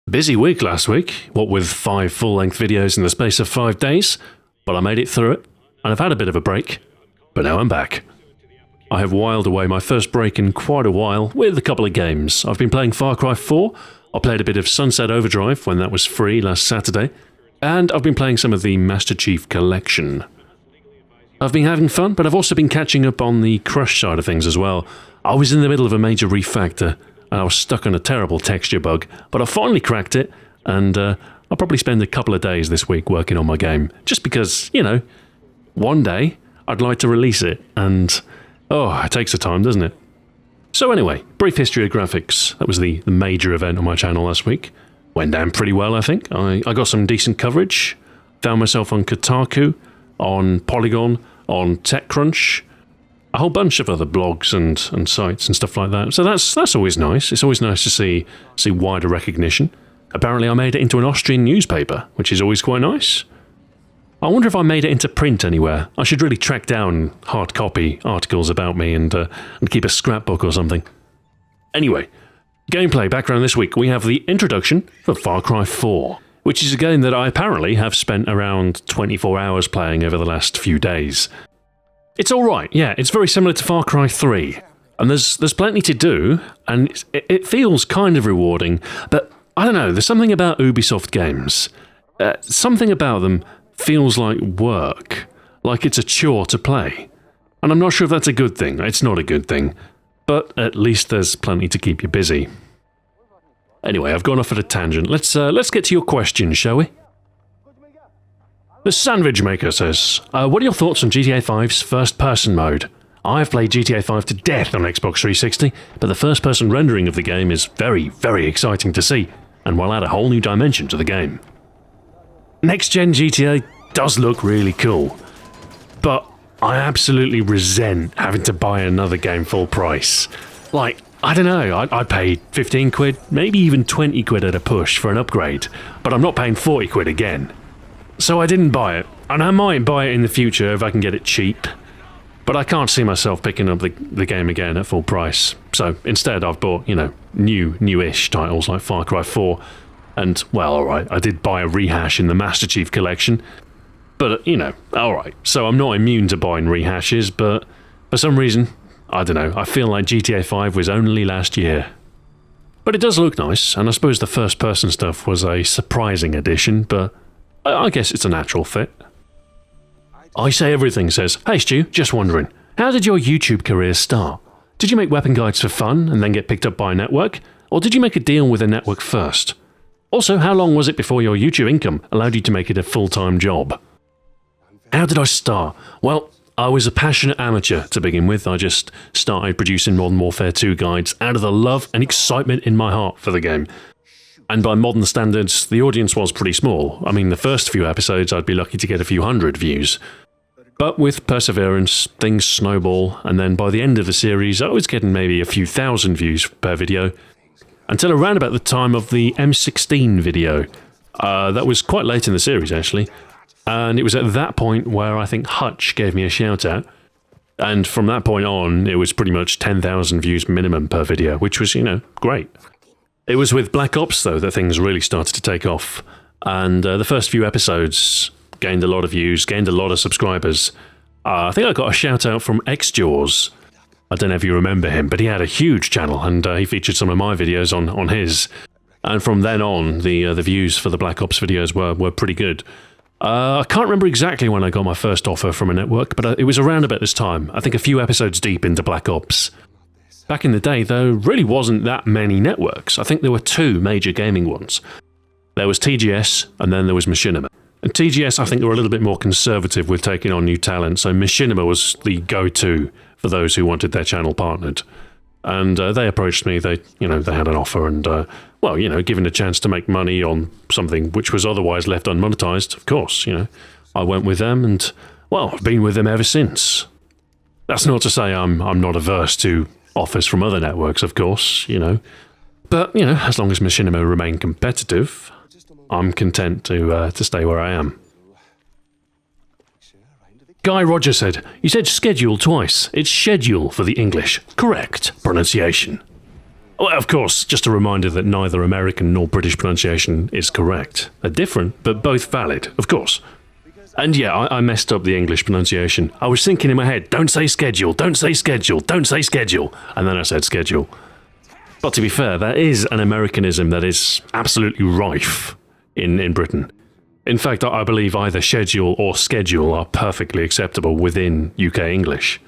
Busy week last week, what with 5 full-length videos in the space of 5 days, but I made it through it, and I've had a bit of a break, but now I'm back. I have whiled away my first break in quite a while with a couple of games. I've been playing Far Cry 4, I played a bit of Sunset Overdrive when that was free last Saturday, and I've been playing some of the Master Chief Collection. I've been having fun, but I've also been catching up on the Crush side of things as well. I was in the middle of a major refactor, and I was stuck on a terrible texture bug, but I finally cracked it, and I'll probably spend a couple of days this week working on my game, just because, you know, one day I'd like to release it, and it takes a time, doesn't it? So anyway, brief history of graphics. That was the major event on my channel last week. Went down pretty well, I think. I got some decent coverage, found myself on Kotaku, on Polygon, on TechCrunch, a whole bunch of other blogs and sites and stuff like that. So that's always nice. It's always nice to see wider recognition. Apparently I made it into an Austrian newspaper, which is always quite nice. I wonder if I made it into print anywhere. I should really track down hard copy articles about me and keep a scrapbook or something. Anyway, gameplay background this week. We have the introduction for Far Cry 4, which is a game that I apparently have spent around 24 hours playing over the last few days. It's alright, yeah, it's very similar to Far Cry 3, and there's plenty to do, and it feels kind of rewarding, but I don't know, there's something about Ubisoft games. Something about them feels like work, like it's a chore to play. And I'm not sure if that's a good thing. It's not a good thing, but at least there's plenty to keep you busy. Anyway, I've gone off at a tangent. Let's get to your question, shall we? The Sandwich Maker says, what are your thoughts on GTA 5's first-person mode? I've played GTA 5 to death on Xbox 360, but the first-person rendering of the game is very, very exciting to see, and will add a whole new dimension to the game. Next-gen GTA does look really cool, but I absolutely resent having to buy another game full price. Like, I don't know, I paid 15 quid, maybe even 20 quid at a push for an upgrade, but I'm not paying 40 quid again. So I didn't buy it, and I might buy it in the future if I can get it cheap, but I can't see myself picking up the game again at full price. So instead I've bought, you know, newish titles like Far Cry 4, and, well, alright, I did buy a rehash in the Master Chief Collection, but, you know, alright, so I'm not immune to buying rehashes, but for some reason, I don't know, I feel like GTA 5 was only last year. But it does look nice, and I suppose the first-person stuff was a surprising addition, but I guess it's a natural fit. I Say Everything says, hey Stu, just wondering, how did your YouTube career start? Did you make weapon guides for fun and then get picked up by a network? Or did you make a deal with a network first? Also, how long was it before your YouTube income allowed you to make it a full-time job? How did I start? Well, I was a passionate amateur to begin with. I just started producing Modern Warfare 2 guides out of the love and excitement in my heart for the game. And by modern standards, the audience was pretty small. I mean, the first few episodes I'd be lucky to get a few hundred views. But with perseverance, things snowball, and then by the end of the series I was getting maybe a few thousand views per video, until around about the time of the M16 video. That was quite late in the series actually, and it was at that point where I think Hutch gave me a shout out, and from that point on it was pretty much 10,000 views minimum per video, which was, you know, great. It was with Black Ops, though, that things really started to take off, and the first few episodes gained a lot of views, gained a lot of subscribers. I think I got a shout-out from Xjaws. I don't know if you remember him, but he had a huge channel, and he featured some of my videos on his. And from then on, the views for the Black Ops videos were pretty good. I can't remember exactly when I got my first offer from a network, but it was around about this time, I think a few episodes deep into Black Ops. Back in the day, there really wasn't that many networks. I think there were 2 major gaming ones. There was TGS, and then there was Machinima. And TGS, I think, were a little bit more conservative with taking on new talent, so Machinima was the go-to for those who wanted their channel partnered. And they approached me, they had an offer, and, well, you know, given a chance to make money on something which was otherwise left unmonetized, of course, you know, I went with them, and, well, I've been with them ever since. That's not to say I'm not averse to offers from other networks, of course, you know. But, you know, as long as Machinima remain competitive, I'm content to stay where I am. Guy Roger said, you said schedule twice. It's schedule for the English. Correct pronunciation. Well, of course, just a reminder that neither American nor British pronunciation is correct. They're different, but both valid, of course. And yeah, I messed up the English pronunciation. I was thinking in my head, don't say schedule, don't say schedule, don't say schedule. And then I said schedule. But to be fair, that is an Americanism that is absolutely rife in Britain. In fact, I believe either schedule or schedule are perfectly acceptable within UK English.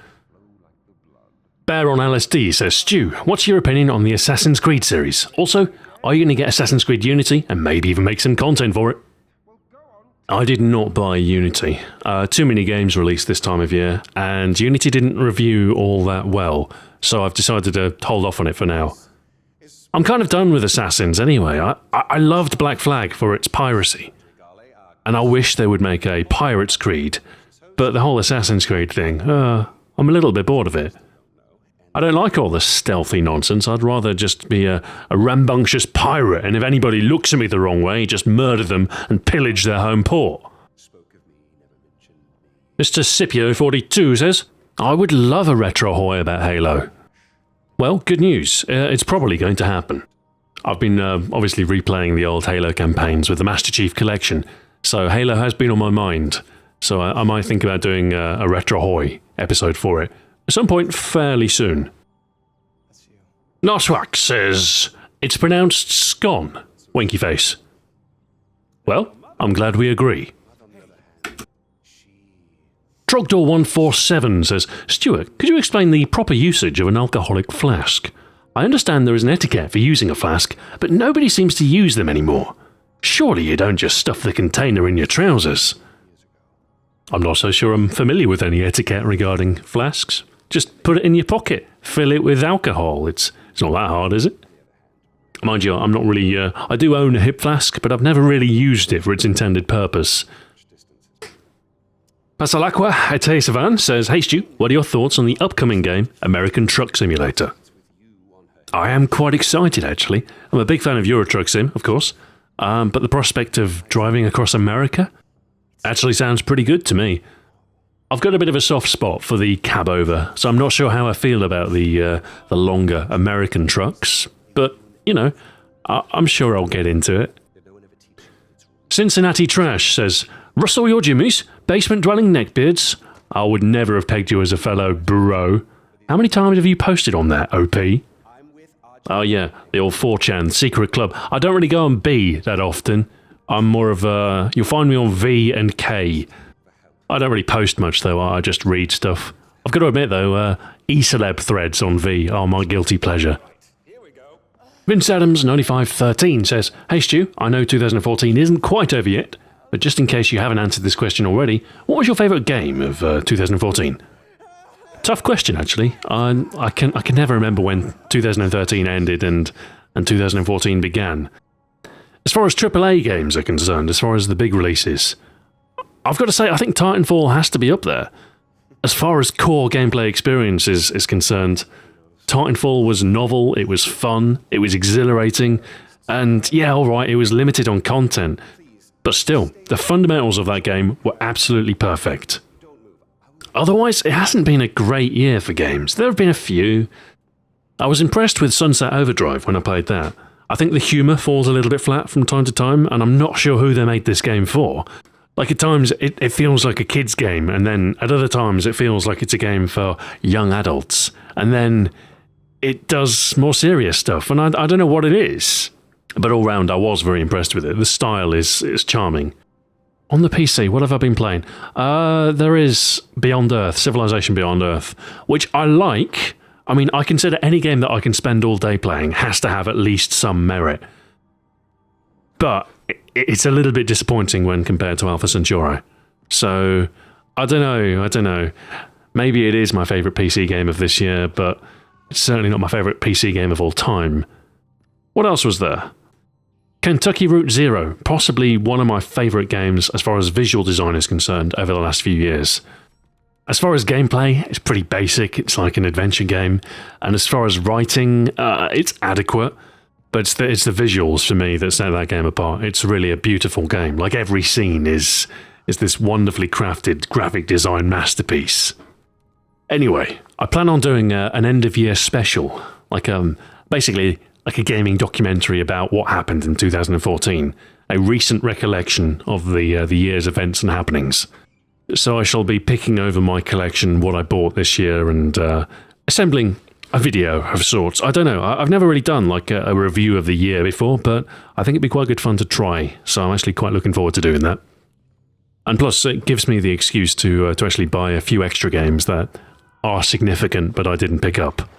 Bear on LSD says, Stu, what's your opinion on the Assassin's Creed series? Also, are you going to get Assassin's Creed Unity and maybe even make some content for it? I did not buy Unity. Too many games released this time of year, and Unity didn't review all that well, so I've decided to hold off on it for now. I'm kind of done with Assassins anyway. I loved Black Flag for its piracy, and I wish they would make a Pirates Creed, but the whole Assassin's Creed thing, I'm a little bit bored of it. I don't like all the stealthy nonsense. I'd rather just be a rambunctious pirate, and if anybody looks at me the wrong way, just murder them and pillage their home port. Mr. Scipio42 says, I would love a retro hoy about Halo. Well, good news. It's probably going to happen. I've been obviously replaying the old Halo campaigns with the Master Chief Collection, so Halo has been on my mind. So I might think about doing a retro hoy episode for it. At some point fairly soon. Noswak says, it's pronounced scone, winky face. Well, I'm glad we agree. Trogdor147 says, Stuart, could you explain the proper usage of an alcoholic flask? I understand there is an etiquette for using a flask, but nobody seems to use them anymore. Surely you don't just stuff the container in your trousers. I'm not so sure I'm familiar with any etiquette regarding flasks. Just put it in your pocket, fill it with alcohol. It's not that hard, is it? Mind you, I'm not really... I do own a hip flask, but I've never really used it for its intended purpose. Pasalakwa Ete Savan says, Hey Stu, what are your thoughts on the upcoming game, American Truck Simulator? I am quite excited, actually. I'm a big fan of Euro Truck Sim, of course. But the prospect of driving across America actually sounds pretty good to me. I've got a bit of a soft spot for the cab over, so I'm not sure how I feel about the longer American trucks, but, you know, I'm sure I'll get into it. Cincinnati Trash says, Russell your jimmies, basement-dwelling neckbeards. I would never have pegged you as a fellow bro. How many times have you posted on that, OP? Oh yeah, the old 4chan secret club. I don't really go on B that often. I'm more of a... You'll find me on V and K. I don't really post much, though. I just read stuff. I've got to admit, though, e-celeb threads on V are my guilty pleasure. Vince Adams 9513 says, Hey Stu, I know 2014 isn't quite over yet, but just in case you haven't answered this question already, what was your favourite game of 2014? Tough question, actually. I can never remember when 2013 ended and 2014 began. As far as AAA games are concerned, as far as the big releases, I've got to say, I think Titanfall has to be up there. As far as core gameplay experience is concerned, Titanfall was novel, it was fun, it was exhilarating, and yeah, alright, it was limited on content, but still, the fundamentals of that game were absolutely perfect. Otherwise, it hasn't been a great year for games. There have been a few. I was impressed with Sunset Overdrive when I played that. I think the humour falls a little bit flat from time to time, and I'm not sure who they made this game for. Like, at times, it feels like a kid's game, and then at other times, it feels like it's a game for young adults. And then it does more serious stuff, and I don't know what it is. But all round, I was very impressed with it. The style is charming. On the PC, what have I been playing? There is Beyond Earth, Civilization Beyond Earth, which I like. I mean, I consider any game that I can spend all day playing has to have at least some merit. But it's a little bit disappointing when compared to Alpha Centauri. So, I don't know. Maybe it is my favourite PC game of this year, but it's certainly not my favourite PC game of all time. What else was there? Kentucky Route Zero, possibly one of my favourite games as far as visual design is concerned over the last few years. As far as gameplay, it's pretty basic, it's like an adventure game, and as far as writing, it's adequate, but it's the visuals for me that set that game apart. It's really a beautiful game, like every scene is this wonderfully crafted graphic design masterpiece. Anyway, I plan on doing an end-of-year special, like basically like a gaming documentary about what happened in 2014, a recent recollection of the year's events and happenings. So I shall be picking over my collection, what I bought this year, and assembling a video of sorts. I don't know, I've never really done like a review of the year before, but I think it'd be quite good fun to try, so I'm actually quite looking forward to doing that. And plus, it gives me the excuse to actually buy a few extra games that are significant but I didn't pick up.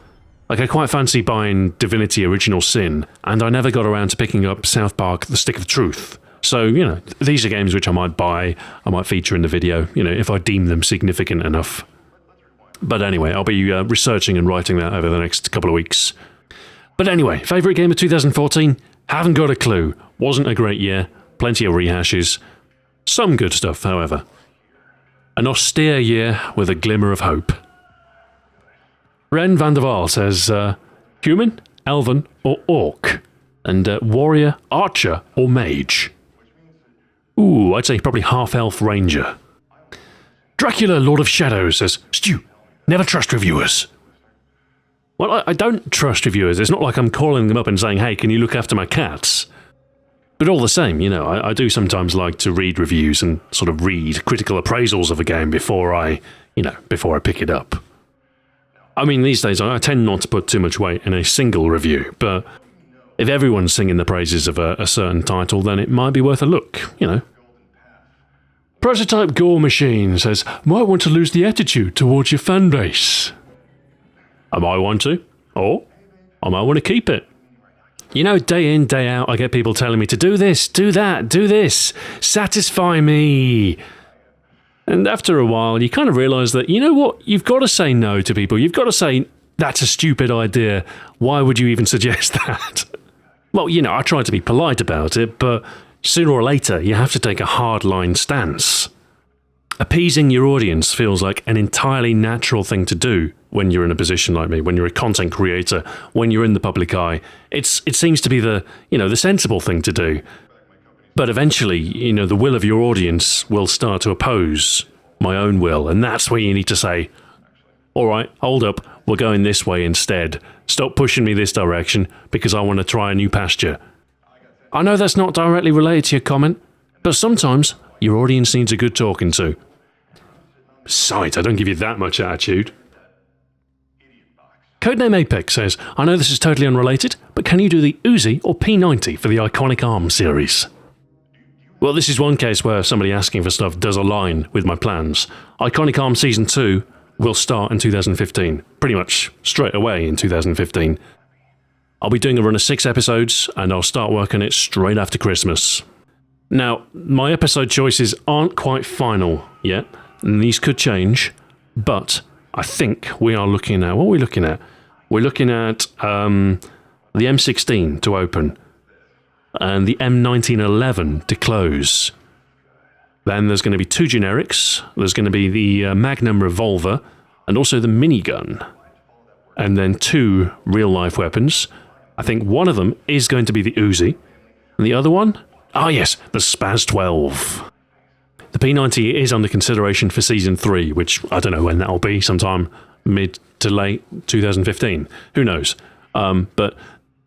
Like, I quite fancy buying Divinity Original Sin, and I never got around to picking up South Park The Stick of Truth. So, you know, these are games which I might buy, I might feature in the video, you know, if I deem them significant enough. But anyway, I'll be researching and writing that over the next couple of weeks. But anyway, favourite game of 2014? Haven't got a clue. Wasn't a great year. Plenty of rehashes. Some good stuff, however. An austere year with a glimmer of hope. Ren van der Waal says, human, elven, or orc? And warrior, archer, or mage? Ooh, I'd say probably half-elf ranger. Dracula, Lord of Shadows says, Stu, never trust reviewers. Well, I don't trust reviewers. It's not like I'm calling them up and saying, hey, can you look after my cats? But all the same, you know, I do sometimes like to read reviews and sort of read critical appraisals of a game before I pick it up. I mean, these days I tend not to put too much weight in a single review, but if everyone's singing the praises of a certain title, then it might be worth a look, you know. Prototype Gore Machine says, might want to lose the attitude towards your fan base. I might want to, or I might want to keep it. You know, day in, day out, I get people telling me to do this, do that, do this, satisfy me. And after a while, you kind of realise that, you know what, you've got to say no to people. You've got to say, that's a stupid idea. Why would you even suggest that? Well, you know, I try to be polite about it, but sooner or later, you have to take a hardline stance. Appeasing your audience feels like an entirely natural thing to do when you're in a position like me, when you're a content creator, when you're in the public eye. It seems to be the sensible thing to do. But eventually, you know, the will of your audience will start to oppose my own will, and that's where you need to say, all right, hold up, we're going this way instead. Stop pushing me this direction because I want to try a new pasture. I know that's not directly related to your comment, but sometimes your audience needs a good talking to. Besides, I don't give you that much attitude. Codename Apex says, I know this is totally unrelated, but can you do the Uzi or P90 for the Iconic Arms series? Well, this is one case where somebody asking for stuff does align with my plans. Iconic Arms Season 2 will start in 2015, pretty much straight away in 2015. I'll be doing a run of 6 episodes, and I'll start working it straight after Christmas. Now, my episode choices aren't quite final yet, and these could change, but I think we are looking at... What are we looking at? We're looking at the M16 to open, and the M1911 to close. Then there's going to be 2 generics. There's going to be the Magnum revolver, and also the minigun. And then 2 real-life weapons. I think one of them is going to be the Uzi, and the other one? Ah yes, the Spaz 12. The P90 is under consideration for Season 3, which I don't know when that'll be, sometime mid to late 2015. Who knows? But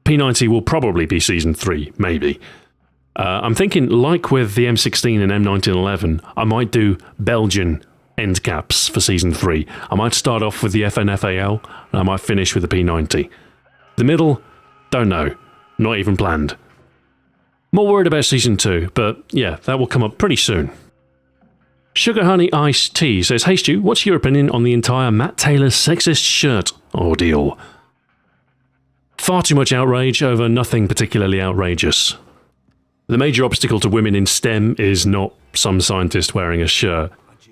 P90 will probably be Season 3, maybe. I'm thinking, like with the M16 and M1911, I might do Belgian end caps for Season 3. I might start off with the FNFAL, and I might finish with the P90. The middle, don't know. Not even planned. More worried about Season 2, but yeah, that will come up pretty soon. Sugar Honey Iced Tea says, hey Stu, what's your opinion on the entire Matt Taylor sexist shirt ordeal? Far too much outrage over nothing particularly outrageous. The major obstacle to women in STEM is not some scientist wearing a shirt.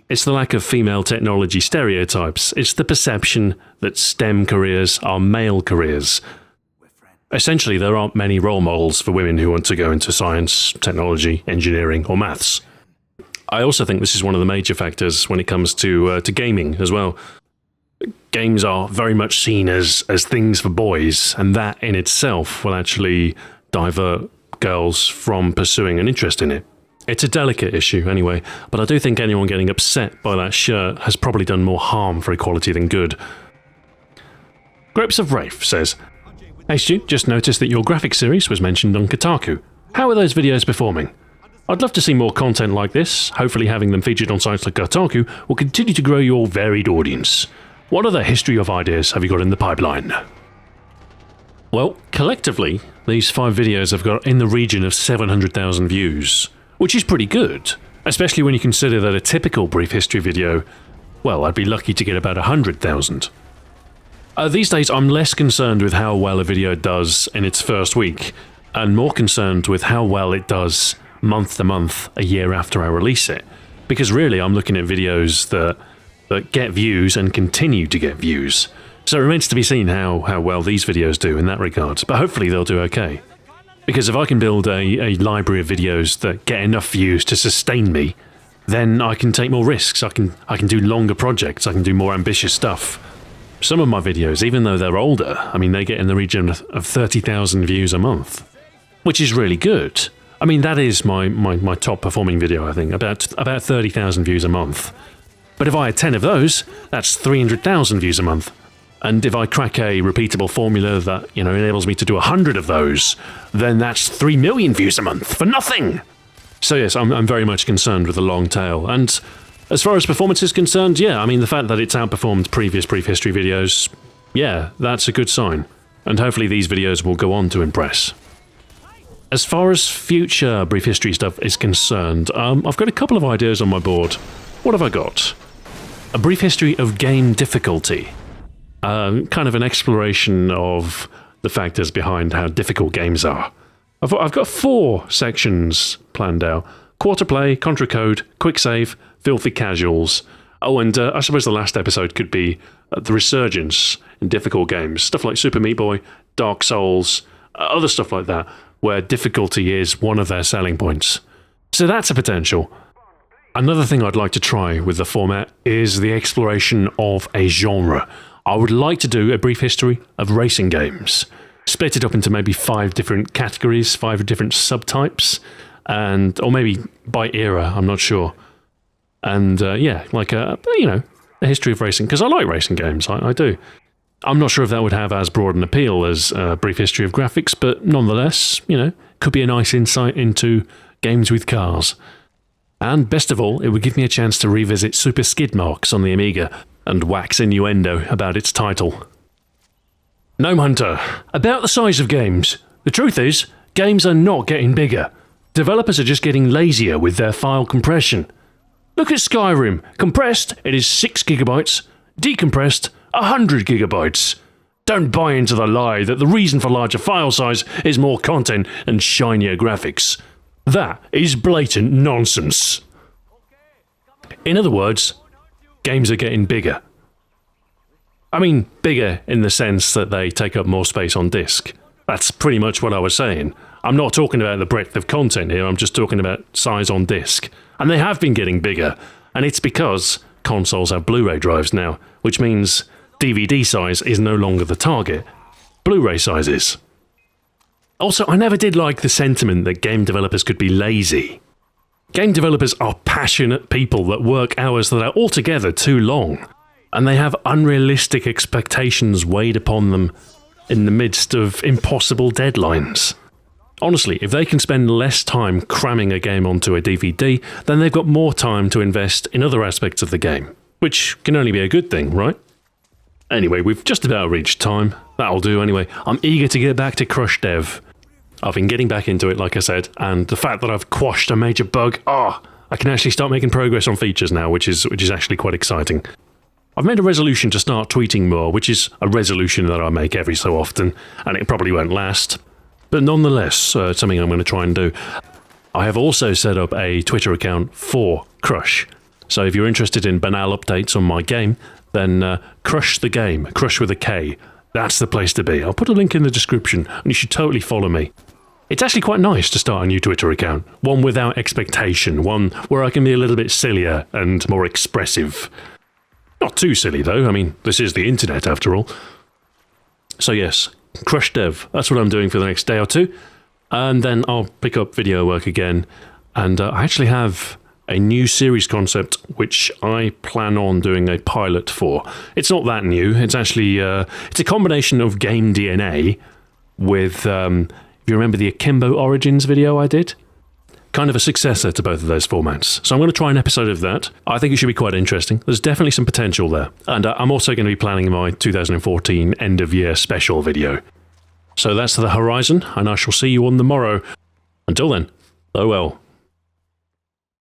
It's the lack of female technology stereotypes. It's the perception that STEM careers are male careers. Essentially, there aren't many role models for women who want to go into science, technology, engineering, or maths. I also think this is one of the major factors when it comes to gaming as well. Games are very much seen as things for boys, and that in itself will actually divert girls from pursuing an interest in it. It's a delicate issue anyway, but I do think anyone getting upset by that shirt has probably done more harm for equality than good. Grapes of Rafe says, Hey Stu, just noticed that your graphics series was mentioned on Kotaku. How are those videos performing? I'd love to see more content like this. Hopefully having them featured on sites like Kotaku will continue to grow your varied audience. What other history of ideas have you got in the pipeline? Well, collectively, these 5 videos have got in the region of 700,000 views, which is pretty good, especially when you consider that a typical brief history video, well, I'd be lucky to get about 100,000. These days, I'm less concerned with how well a video does in its first week, and more concerned with how well it does month to month, a year after I release it. Because really, I'm looking at videos that get views and continue to get views. So it remains to be seen how well these videos do in that regard, but hopefully they'll do okay. Because if I can build a library of videos that get enough views to sustain me, then I can take more risks, I can do longer projects, I can do more ambitious stuff. Some of my videos, even though they're older, I mean, they get in the region of 30,000 views a month, which is really good. I mean, that is my top performing video, I think, about 30,000 views a month. But if I had 10 of those, that's 300,000 views a month. And if I crack a repeatable formula that, enables me to do 100 of those, then that's 3 million views a month for nothing. So yes, I'm very much concerned with the long tail. And as far as performance is concerned, yeah, I mean, the fact that it's outperformed previous brief history videos, yeah, that's a good sign. And hopefully these videos will go on to impress. As far as future brief history stuff is concerned, I've got a couple of ideas on my board. What have I got? A brief history of game difficulty. Kind of an exploration of the factors behind how difficult games are. I've got 4 sections planned out. Quarter play, contra code, quick save, filthy casuals. Oh, and I suppose the last episode could be the resurgence in difficult games. Stuff like Super Meat Boy, Dark Souls, other stuff like that, where difficulty is one of their selling points. So that's a potential. Another thing I'd like to try with the format is the exploration of a genre. I would like to do a brief history of racing games. Split it up into maybe 5 different categories, 5 different subtypes, or maybe by era, I'm not sure. And yeah, like a history of racing, because I like racing games, I do. I'm not sure if that would have as broad an appeal as a brief history of graphics, but nonetheless, could be a nice insight into games with cars. And best of all, it would give me a chance to revisit Super Skid Marks on the Amiga and wax innuendo about its title. Gnome Hunter, about the size of games. The truth is, games are not getting bigger. Developers are just getting lazier with their file compression. Look at Skyrim. Compressed, it is 6 gigabytes. Decompressed, 100 gigabytes. Don't buy into the lie that the reason for larger file size is more content and shinier graphics. That is blatant nonsense. In other words, games are getting bigger. I mean, bigger in the sense that they take up more space on disk. That's pretty much what I was saying. I'm not talking about the breadth of content here, I'm just talking about size on disk. And they have been getting bigger, and it's because consoles have Blu-ray drives now, which means DVD size is no longer the target. Blu-ray size is. Also, I never did like the sentiment that game developers could be lazy. Game developers are passionate people that work hours that are altogether too long, and they have unrealistic expectations weighed upon them in the midst of impossible deadlines. Honestly, if they can spend less time cramming a game onto a DVD, then they've got more time to invest in other aspects of the game, which can only be a good thing, right? Anyway, we've just about reached time. That'll do anyway. I'm eager to get back to Crush Dev. I've been getting back into it, like I said, and the fact that I've quashed a major bug, I can actually start making progress on features now, which is actually quite exciting. I've made a resolution to start tweeting more, which is a resolution that I make every so often, and it probably won't last. But nonetheless, it's something I'm going to try and do. I have also set up a Twitter account for Crush. So if you're interested in banal updates on my game, then Crush the Game, Crush with a K. That's the place to be. I'll put a link in the description, and you should totally follow me. It's actually quite nice to start a new Twitter account, one without expectation, one where I can be a little bit sillier and more expressive. Not too silly though, I mean, this is the internet after all. So yes, Crush Dev, that's what I'm doing for the next day or two, and then I'll pick up video work again, and I actually have a new series concept which I plan on doing a pilot for. It's not that new, it's actually, it's a combination of game DNA with, if you remember the Akimbo Origins video I did. Kind of a successor to both of those formats. So I'm going to try an episode of that. I think it should be quite interesting. There's definitely some potential there. And I'm also going to be planning my 2014 end of year special video. So that's the horizon, and I shall see you on the morrow. Until then, oh well.